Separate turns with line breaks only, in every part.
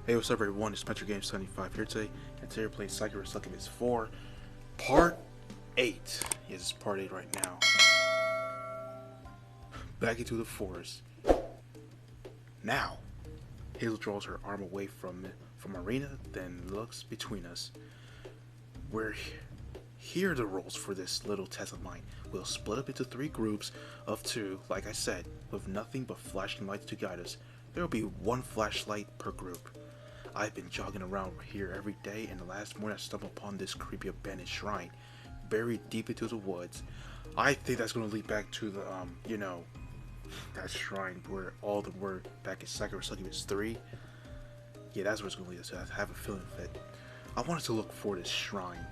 Hey, what's up everyone, it's Metro Game 75 here today, and today we're playing Sakura Succubus 4, Part 8. Yes, it's Part 8 right now. Back into the forest. Now, Hazel draws her arm away from Marina, then looks between us. Here are the rules for this little test of mine. We'll split up into 3 groups of 2, like I said, with nothing but flashing lights to guide us. There will be 1 flashlight per group. I've been jogging around here every day, and the last morning I stumbled upon this creepy abandoned shrine, buried deep into the woods. I think that's going to lead back to the, that shrine where all the were back in Sakura Succubus 3. Yeah, that's where it's going to lead us to. I have a feeling that I wanted to look for this shrine.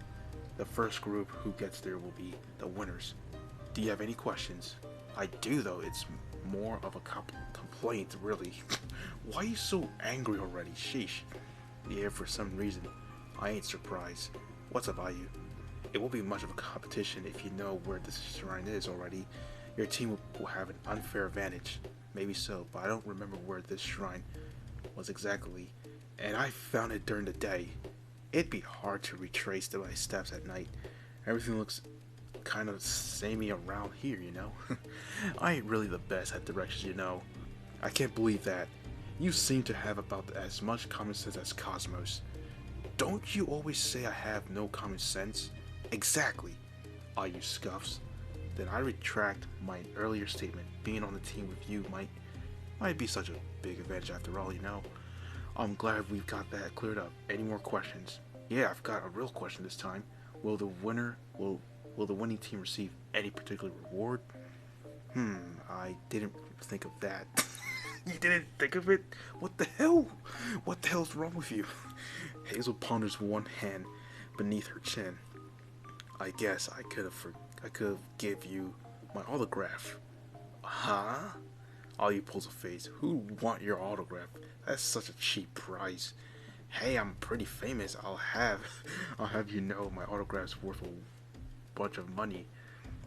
The first group who gets there will be the winners. Do you have any questions? I do, though. It's more of a complaint, really. Why are you so angry already? Sheesh. Yeah, for some reason. I ain't surprised. What's about you? It won't be much of a competition if you know where this shrine is already. Your team will have an unfair advantage. Maybe so, but I don't remember where this shrine was exactly. And I found it during the day. It'd be hard to retrace my steps at night. Everything looks kind of samey around here, you know? I ain't really the best at directions, you know. I can't believe that. You seem to have about as much common sense as Cosmos. Don't you always say I have no common sense? Exactly. Are you scuffs? Then I retract my earlier statement. Being on the team with you might be such a big advantage after all, you know. I'm glad we've got that cleared up. Any more questions? Yeah, I've got a real question this time. Will the winning team receive any particular reward? I didn't think of that. You didn't think of it? What the hell? What the hell's wrong with you? Hazel ponders one hand beneath her chin. I guess I could have give you my autograph. Huh? All you pulls a face. Who want your autograph? That's such a cheap price. Hey, I'm pretty famous. I'll have you know my autograph's worth a bunch of money.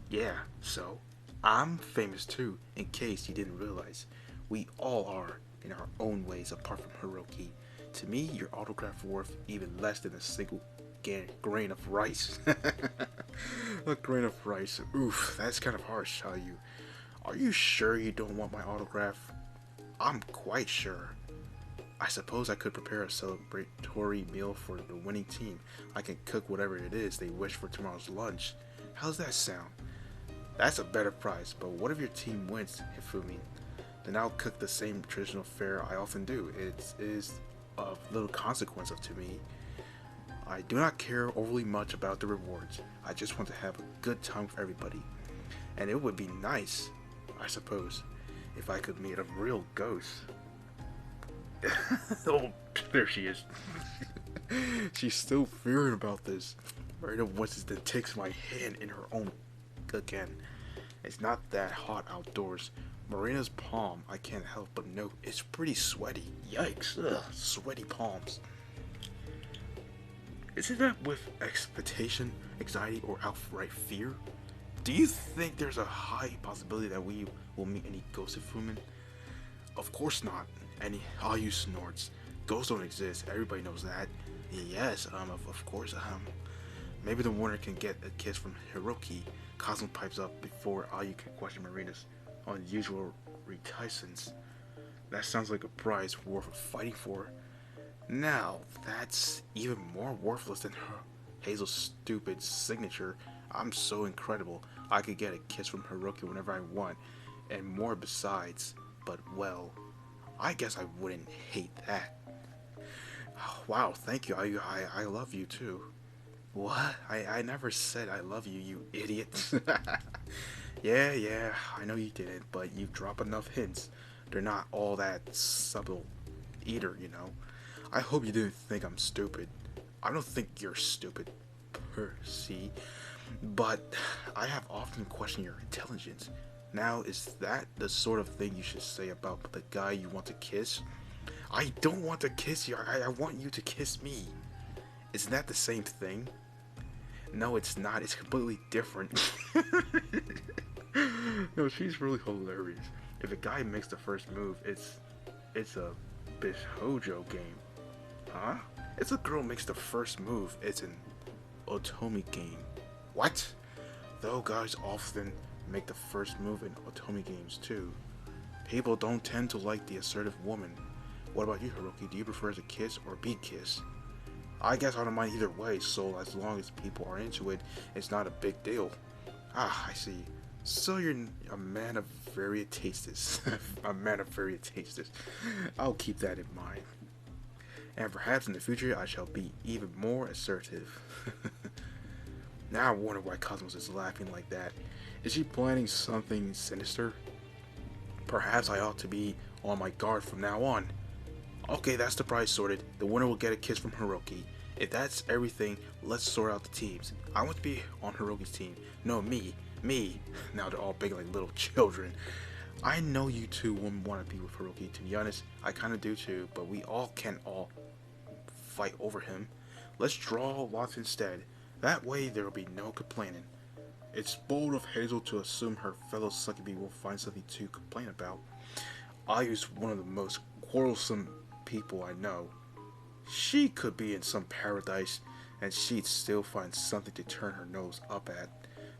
Yeah, so I'm famous too, in case you didn't realize. We all are, in our own ways, apart from Hiroki. To me, your autograph worth even less than a single grain of rice. A grain of rice. Oof, that's kind of harsh, Are you sure you don't want my autograph? I'm quite sure. I suppose I could prepare a celebratory meal for the winning team. I can cook whatever it is they wish for tomorrow's lunch. How's that sound? That's a better prize, but what if your team wins, Hifumi? Then I'll cook the same traditional fare I often do. It is of little consequence to me. I do not care overly much about the rewards. I just want to have a good time with everybody. And it would be nice, I suppose, if I could meet a real ghost. Oh, there she is. She's still fearing about this. Marina once then takes my hand in her own again. It's not that hot outdoors. Marina's palm, I can't help but note, it's pretty sweaty. Yikes, ugh, sweaty palms. Isn't that with expectation, anxiety, or outright fear? Do you think there's a high possibility that we will meet any ghosts of women? Of course not. All you snorts. Ghosts don't exist. Everybody knows that. Yes, of course. Maybe the winner can get a kiss from Hiroki. Cosmo pipes up before all you can question Marina's unusual reticence. That sounds like a prize worth fighting for. Now, that's even more worthless than Hazel's stupid signature. I'm so incredible. I could get a kiss from Hiroki whenever I want, and more besides. But, well, I guess I wouldn't hate that. Wow, thank you. I love you too. What? I never said I love you, you idiot. Yeah, I know you didn't, but you drop enough hints. They're not all that subtle either, you know. I hope you didn't think I'm stupid. I don't think you're stupid, per se, but I have often questioned your intelligence. Now, is that the sort of thing you should say about the guy you want to kiss? I don't want to kiss you. I want you to kiss me. Isn't that the same thing? No, it's not. It's completely different. No, she's really hilarious. If a guy makes the first move, it's a bitch hojo game. Huh? If a girl makes the first move, it's an otome game. What? Though guys often make the first move in otome games too. People don't tend to like the assertive woman. What about you, Hiroki? Do you prefer to kiss or be kissed? I guess I don't mind either way, so as long as people are into it, it's not a big deal. Ah, I see. So you're a man of varied tastes. A man of varied tastes. I'll keep that in mind. And perhaps in the future I shall be even more assertive. Now I wonder why Cosmos is laughing like that. Is she planning something sinister? Perhaps I ought to be on my guard from now on. Okay, that's the prize sorted. The winner will get a kiss from Hiroki. If that's everything, let's sort out the teams. I want to be on Hiroki's team. No, me. Now they're all big like little children. I know you two wouldn't want to be with Hiroki. To be honest, I kind of do too, but we all can't all fight over him. Let's draw lots instead. That way there will be no complaining. It's bold of Hazel to assume her fellow Succubus will find something to complain about. Ayu's one of the most quarrelsome people I know. She could be in some paradise and she'd still find something to turn her nose up at.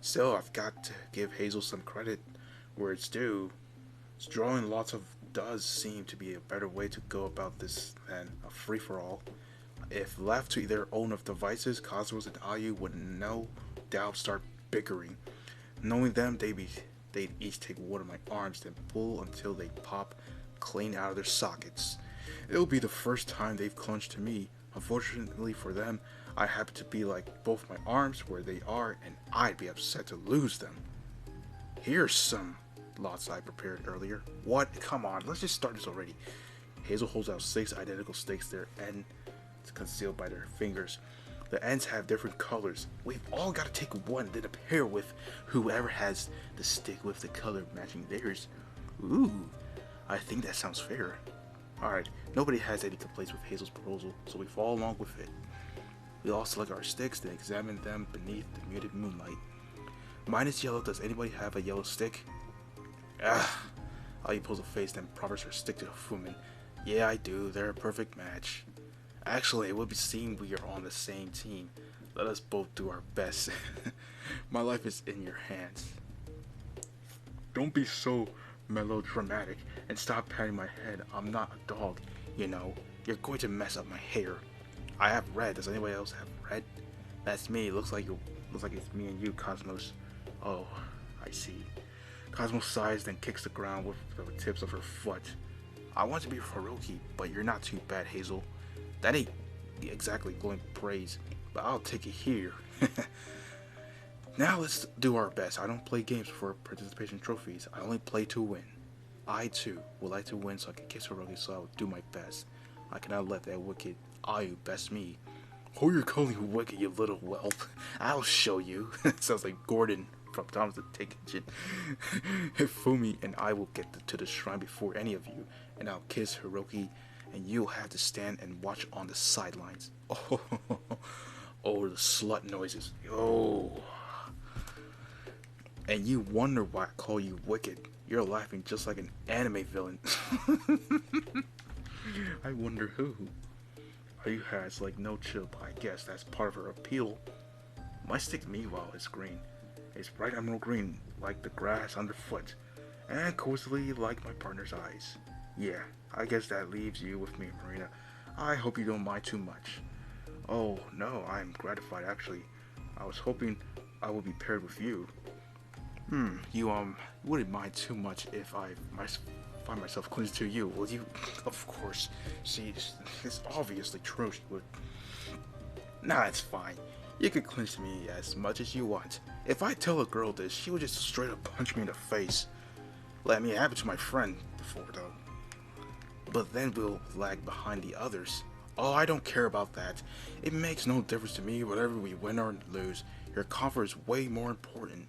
Still, I've got to give Hazel some credit where it's due. Drawing lots of does seem to be a better way to go about this than a free-for-all. If left to their own devices, Cosmos and Ayu would no doubt start bickering. Knowing them, they'd each take one of my arms, then pull until they pop clean out of their sockets. It'll be the first time they've clutched to me. Unfortunately for them, I happen to be like both my arms where they are, and I'd be upset to lose them. Here's some lots I prepared earlier. What? Come on, let's just start this already. Hazel holds out 6 identical sticks, their end concealed by their fingers. The ends have different colors. We've all got to take one, then pair with whoever has the stick with the color matching theirs. Ooh, I think that sounds fair. Alright, nobody has any complaints with Hazel's proposal, so we follow along with it. We all select our sticks, then examine them beneath the muted moonlight. Mine is yellow. Does anybody have a yellow stick? Ayu pulls a face, then proffers her stick to Fumin. Yeah, I do. They're a perfect match. Actually, it would be seen we are on the same team. Let us both do our best. My life is in your hands. Don't be so melodramatic and stop patting my head. I'm not a dog, you know. You're going to mess up my hair. I have red. Does anybody else have red? That's me. Looks like it's me and you, Cosmos. Oh, I see. Cosmos sighs, then kicks the ground with the tips of her foot. I want to be Hiroki, but you're not too bad, Hazel. That ain't exactly glowing praise, but I'll take it here. Now let's do our best. I don't play games for participation trophies. I only play to win. I too would like to win so I can kiss Hiroki, so I will do my best. I cannot let that wicked Ayu best me. Who you're calling wicked, you little whelp? I'll show you. Sounds like Gordon from Thomas the Tank Engine. Fumi and I will get to the shrine before any of you, and I'll kiss Hiroki, and you'll have to stand and watch on the sidelines. Oh, the slut noises. Oh. And you wonder why I call you wicked. You're laughing just like an anime villain. I wonder who. Ayu has like no chill, but I guess that's part of her appeal. My stick, meanwhile, is green. It's bright emerald green, like the grass underfoot, and coarsely like my partner's eyes. Yeah, I guess that leaves you with me, Marina. I hope you don't mind too much. Oh, no, I'm gratified, actually. I was hoping I would be paired with you. You wouldn't mind too much if I find myself close to you, will you? Of course. See, it's obviously true she would. Nah, it's fine. You can clinch to me as much as you want. If I tell a girl this, she would just straight up punch me in the face. Let me have it to my friend before, though. But then we'll lag behind the others. Oh, I don't care about that. It makes no difference to me whether we win or lose. Your comfort is way more important.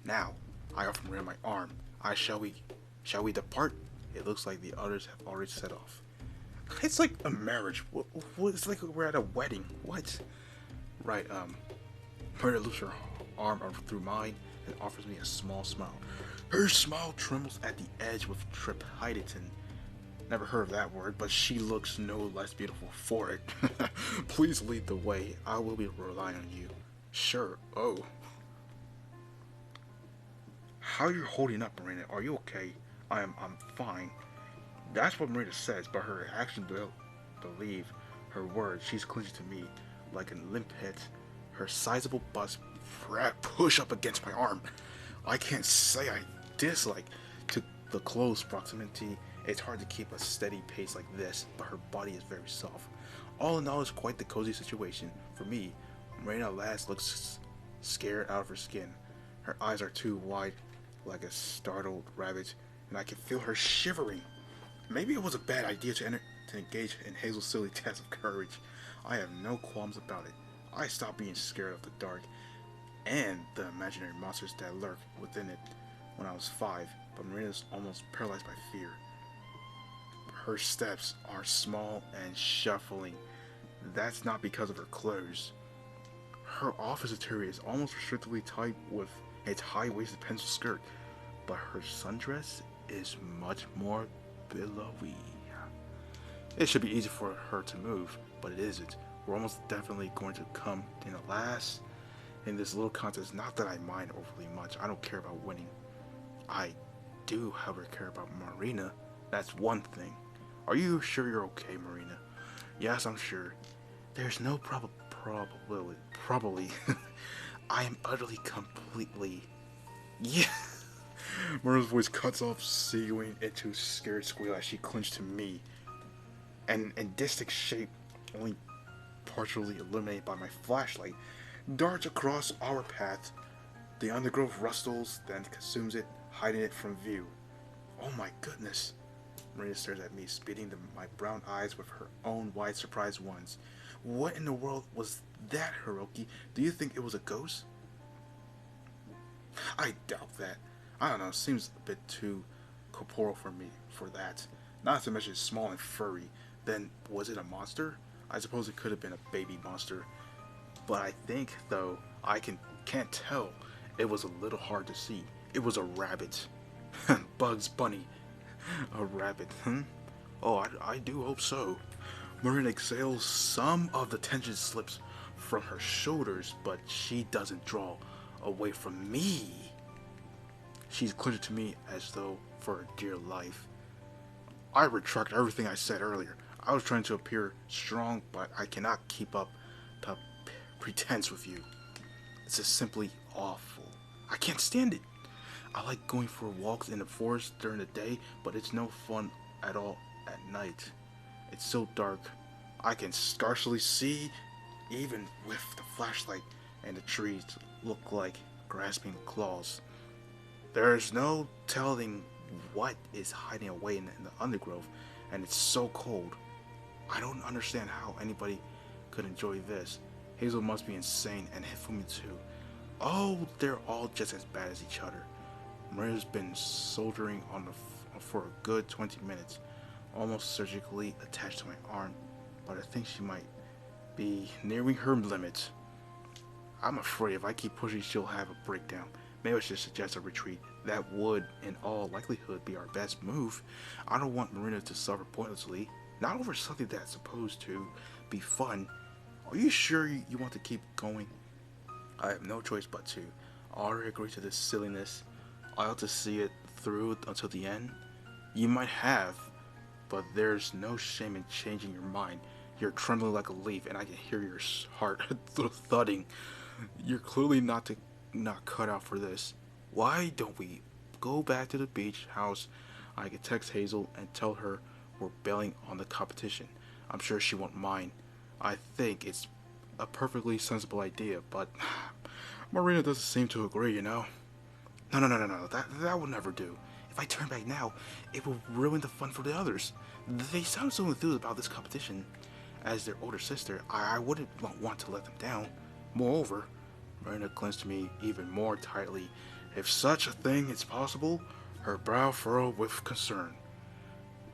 Now, I offer Maria my arm. Shall we depart? It looks like the others have already set off. It's like a marriage. It's like we're at a wedding. What? Right, Maria loops her arm through mine and offers me a small smile. Her smile trembles at the edge with trepidation. Never heard of that word, but she looks no less beautiful for it. Please lead the way. I will be relying on you. Sure. Oh. How are you holding up, Marina? Are you okay? I'm fine. That's what Marina says, but her actions don't believe her words. She's clinging to me like a limp pit. Her sizable bust push up against my arm. I can't say I dislike to the close proximity. It's hard to keep a steady pace like this, but her body is very soft. All in all, it's quite the cozy situation. For me, Marina at last looks scared out of her skin. Her eyes are too wide, like a startled rabbit, and I can feel her shivering. Maybe it was a bad idea to engage in Hazel's silly test of courage. I have no qualms about it. I stopped being scared of the dark and the imaginary monsters that lurk within it when I was 5, but Marina's almost paralyzed by fear. Her steps are small and shuffling. That's not because of her clothes. Her office attire is almost restrictively tight with its high-waisted pencil skirt, but her sundress is much more billowy. It should be easy for her to move, but it isn't. We're almost definitely going to come in the last in this little contest. Not that I mind overly much. I don't care about winning. I do, however, care about Marina. That's one thing. Are you sure you're okay, Marina? Yes, I'm sure. There's no probably. I am utterly, completely. Yeah. Marina's voice cuts off, seguing into a scared squeal as she clings to me. And distinct shape, only partially illuminated by my flashlight, darts across our path. The undergrowth rustles, then consumes it, hiding it from view. Oh my goodness. Marina stares at me, speeding my brown eyes with her own wide, surprised ones. What in the world was that, Hiroki? Do you think it was a ghost? I doubt that. I don't know, seems a bit too corporeal for me for that. Not to mention small and furry. Then, was it a monster? I suppose it could have been a baby monster. But I think, though, can't tell. It was a little hard to see. It was a rabbit. Bugs Bunny. A rabbit, Oh, I do hope so. Marina exhales. Some of the tension slips from her shoulders, but she doesn't draw away from me. She's clinging to me as though for her dear life. I retract everything I said earlier. I was trying to appear strong, but I cannot keep up the pretense with you. This is simply awful. I can't stand it. I like going for walks in the forest during the day, but it's no fun at all at night. It's so dark, I can scarcely see, even with the flashlight, and the trees look like grasping claws. There's no telling what is hiding away in the undergrowth, and it's so cold. I don't understand how anybody could enjoy this. Hazel must be insane, and Hifumi too. Oh, they're all just as bad as each other. Maria's been soldering on for a good 20 minutes, almost surgically attached to my arm, but I think she might be nearing her limit. I'm afraid if I keep pushing, she'll have a breakdown. Maybe I should suggest a retreat. That would, in all likelihood, be our best move. I don't want Marina to suffer pointlessly, not over something that's supposed to be fun. Are you sure you want to keep going? I have no choice but to. I already agreed to this silliness. I ought to see it through until the end. You might have, but there's no shame in changing your mind. You're trembling like a leaf, and I can hear your heart thudding. You're clearly not cut out for this. Why don't we go back to the beach house? I can text Hazel and tell her we're bailing on the competition. I'm sure she won't mind. I think it's a perfectly sensible idea, but Marina doesn't seem to agree, you know? No. That will never do. If I turn back now, it will ruin the fun for the others. They sound so enthused about this competition. As their older sister, I wouldn't want to let them down. Moreover, Marina clings to me even more tightly. If such a thing is possible, her brow furrowed with concern.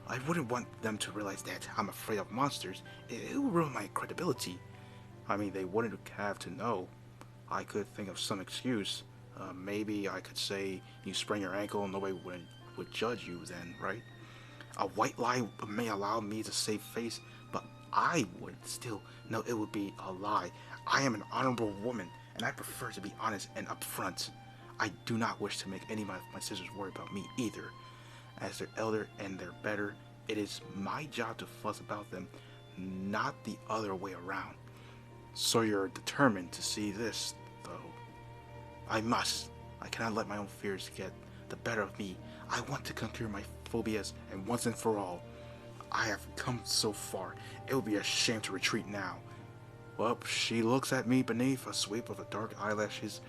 I wouldn't want them to realize that I'm afraid of monsters. It will ruin my credibility. I mean, they wouldn't have to know. I could think of some excuse. Maybe I could say you sprained your ankle and nobody would judge you then, right? A white lie may allow me to save face, but I would still know it would be a lie. I am an honorable woman, and I prefer to be honest and upfront. I do not wish to make any of my sisters worry about me either. As their elder and their better, it is my job to fuss about them, not the other way around. So you're determined to see this, though. I must. I cannot let my own fears get the better of me. I want to conquer my phobias, and once and for all. I have come so far. It would be a shame to retreat now. Well, she looks at me beneath a sweep of the dark eyelashes,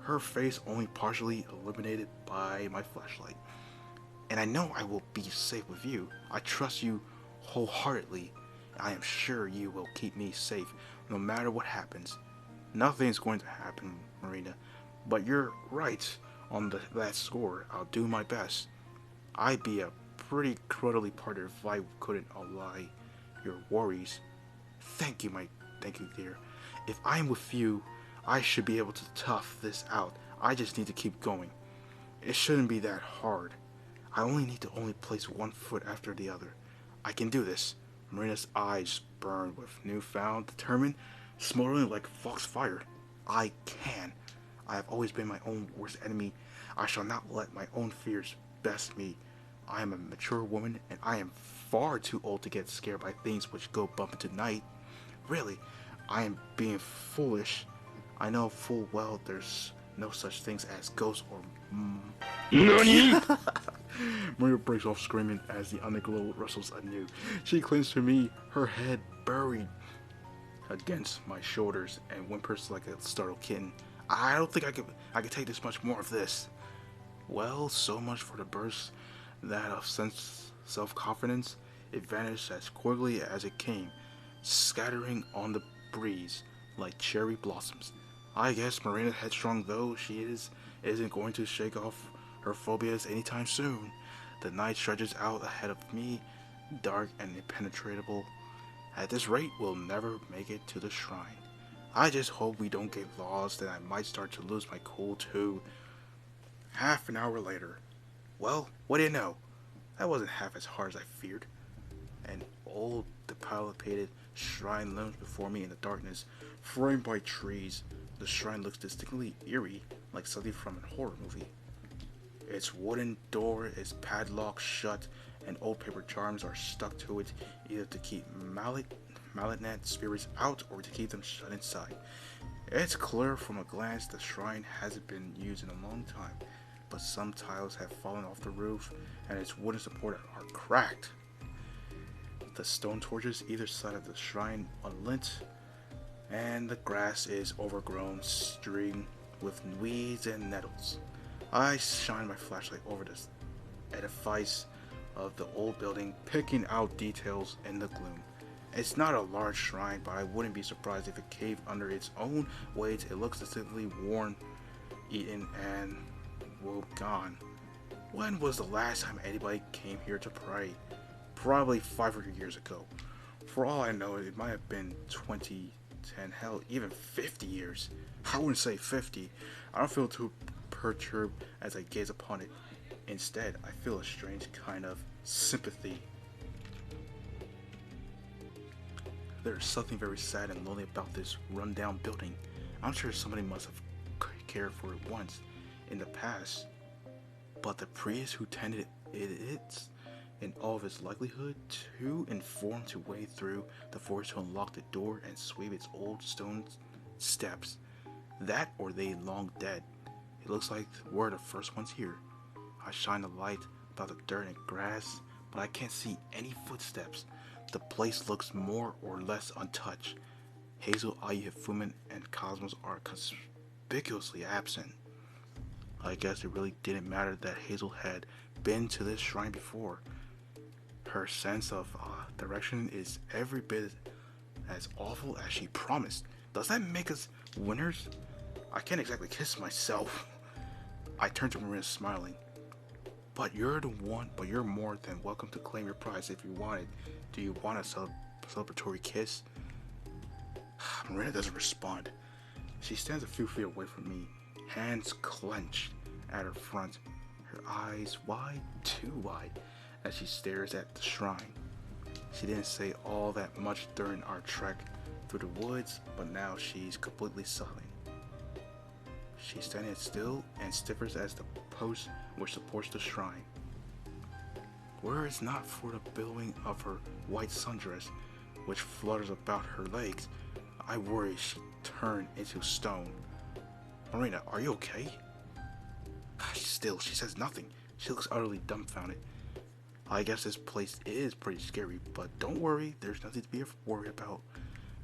her face only partially illuminated by my flashlight. And I know I will be safe with you. I trust you wholeheartedly. I am sure you will keep me safe no matter what happens. Nothing's going to happen, Marina, but you're right on that score. I'll do my best. I'd be a pretty crudely partner if I couldn't allay your worries. Thank you, dear. If I'm with you, I should be able to tough this out. I just need to keep going. It shouldn't be that hard. I only need to place one foot after the other. I can do this. Marina's eyes burned with newfound determination, smoldering like foxfire. I can. I have always been my own worst enemy. I shall not let my own fears best me. I am a mature woman, and I am far too old to get scared by things which go bump into night. Really, I am being foolish. I know full well there's no such things as ghosts or
NANI?!
Maria breaks off screaming as the underglow rustles anew. She clings to me, her head buried against my shoulders, and whimpers like a startled kitten. I don't think I could take this much more of this. Well, so much for the burst that of self-confidence. It vanished as quickly as it came, scattering on the breeze like cherry blossoms. I guess Marina, headstrong though she isn't going to shake off her phobias anytime soon. The night stretches out ahead of me, dark and impenetrable. At this rate, we'll never make it to the shrine. I just hope we don't get lost, and I might start to lose my cool too. Half an hour later. Well, what do you know? That wasn't half as hard as I feared. An old, dilapidated shrine looms before me in the darkness, framed by trees. The shrine looks distinctly eerie, like something from a horror movie. Its wooden door is padlocked shut, and old paper charms are stuck to it, either to keep malignant spirits out or to keep them shut inside. It's clear from a glance the shrine hasn't been used in a long time, but some tiles have fallen off the roof, and its wooden supports are cracked. The stone torches either side of the shrine unlit, and the grass is overgrown, strewn with weeds and nettles. I shine my flashlight over the edifice of the old building, picking out details in the gloom. It's not a large shrine, but I wouldn't be surprised if it caved under its own weight. It looks distinctly worn, eaten, and gone. When was the last time anybody came here to pray? Probably 500 years ago. For all I know, it might have been 20, 10, hell, even 50 years. I wouldn't say 50. I don't feel too perturbed as I gaze upon it. Instead, I feel a strange kind of sympathy. There is something very sad and lonely about this run-down building. I'm sure somebody must have cared for it once in the past, but the priest who tended it, in all of its likelihood, too informed to wade through the forest to unlock the door and sweep its old stone steps. That or they long dead. It looks like we're the first ones here. I shine a light about the dirt and grass, but I can't see any footsteps. The place looks more or less untouched. Hazel, Fumin, and Cosmos are conspicuously absent. I guess it really didn't matter that Hazel had been to this shrine before. Her sense of direction is every bit as awful as she promised. Does that make us winners? I can't exactly kiss myself. I turn to Marina smiling. But you're more than welcome to claim your prize if you want it. Do you want a celebratory kiss? Marina doesn't respond. She stands a few feet away from me, hands clenched at her front, her eyes wide, too wide, as she stares at the shrine. She didn't say all that much during our trek through the woods, but now she's completely silent. She's standing still and stiff as the post which supports the shrine. Were it not for the billowing of her white sundress, which flutters about her legs, I worry she'd turn into stone. Marina, are you okay? Still, she says nothing. She looks utterly dumbfounded. I guess this place is pretty scary, but don't worry, there's nothing to be worried about.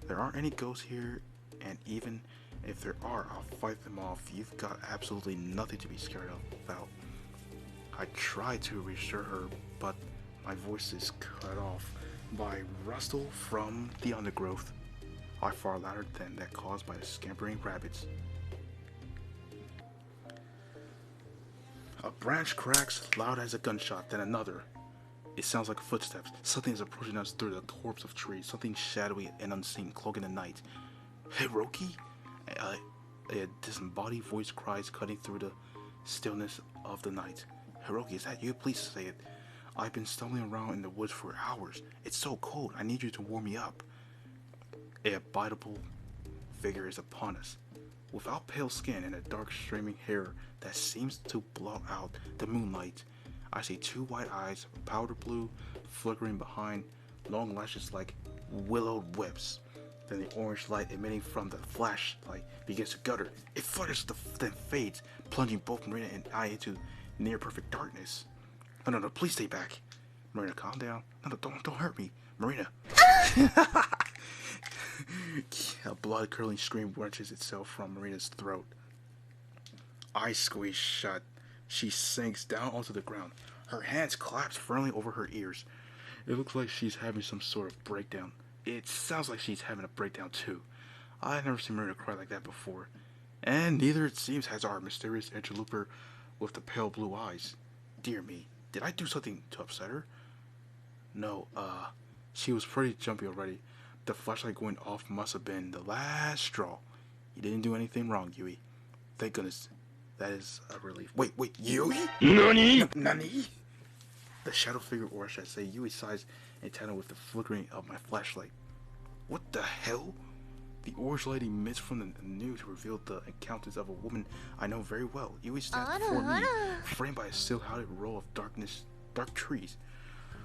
There aren't any ghosts here, and even if there are, I'll fight them off. You've got absolutely nothing to be scared about. I try to reassure her, but my voice is cut off by rustle from the undergrowth, far louder than that caused by the scampering rabbits. A branch cracks loud as a gunshot, then another. It sounds like footsteps. Something is approaching us through the corpse of trees. Something shadowy and unseen, cloaking the night. Hiroki? A disembodied voice cries, cutting through the stillness of the night. Hiroki, is that you? Please say it. I've been stumbling around in the woods for hours. It's so cold. I need you to warm me up. A habitable figure is upon us. Without pale skin and a dark streaming hair that seems to blot out the moonlight, I see two white eyes, powder blue, flickering behind long lashes like willowed whips. Then the orange light emitting from the flashlight begins to gutter. It flutters, then fades, plunging both Marina and I into near perfect darkness. No, please stay back. Marina, calm down. No, don't hurt me. Marina. A blood-curdling scream wrenches itself from Marina's throat. Eyes squeeze shut. She sinks down onto the ground. Her hands collapse firmly over her ears. It looks like she's having some sort of breakdown. It sounds like she's having a breakdown too. I've never seen Marina cry like that before. And neither, it seems, has our mysterious interloper with the pale blue eyes. Dear me, did I do something to upset her? No, she was pretty jumpy already. The flashlight going off must have been the last straw. You didn't do anything wrong, Yui. Thank goodness. That is a relief. Wait, Yui?
NANI?
Nani? The shadow figure, or should I say Yui, sighs in tandem with the flickering of my flashlight. What the hell? The orange light emits from the news revealed the countenance of a woman I know very well. Yui stands before me, framed by a silhouetted row of dark trees.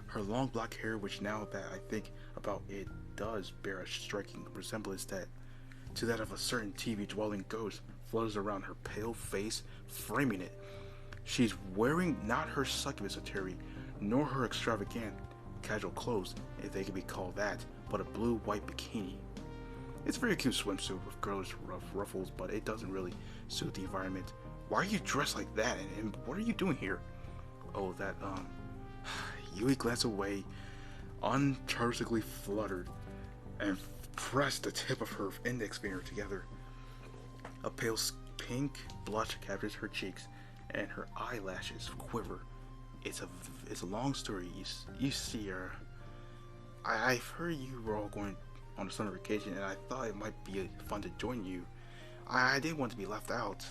Her long black hair, which now that I think about it, does bear a striking resemblance to that of a certain TV-dwelling ghost, flutters around her pale face, framing it. She's wearing not her succubus attire, nor her extravagant casual clothes, if they can be called that, but a blue-white bikini. It's a very cute swimsuit with girlish ruffles, but it doesn't really suit the environment. Why are you dressed like that, and what are you doing here? Oh, that, Yui glanced away, uncharacteristically fluttered, and pressed the tip of her index finger together. A pale pink blush captures her cheeks, and her eyelashes quiver. It's a long story. You see, I've heard you were all going on a summer vacation, and I thought it might be fun to join you. I didn't want to be left out.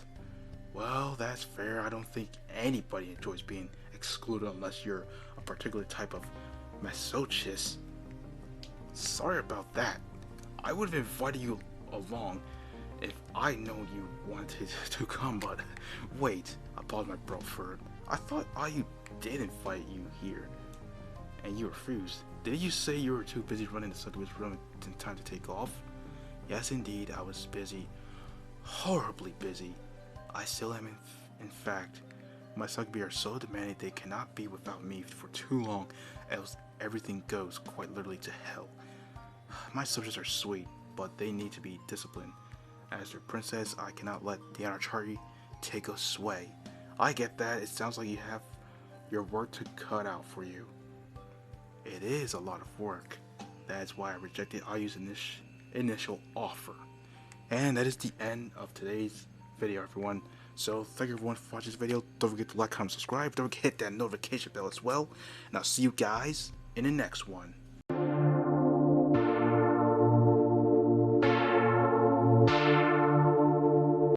Well, that's fair. I don't think anybody enjoys being excluded unless you're a particular type of masochist. Sorry about that. I would have invited you along if I known you wanted to come, but wait, I paused my bro for it. I thought I did invite you here, and you refused. Did you say you were too busy running the succubus room in time to take off? Yes, indeed, I was busy. Horribly busy. I still am, in fact. My succubi are so demanding they cannot be without me for too long, else everything goes quite literally to hell. My subjects are sweet, but they need to be disciplined. As their princess, I cannot let the anarchy take a sway. I get that. It sounds like you have your work to cut out for you. It is a lot of work. That's why I rejected Ayu's initial offer. And that is the end of today's video, everyone. So thank you everyone for watching this video. Don't forget to like, comment, subscribe. Don't forget to hit that notification bell as well. And I'll see you guys in the next one.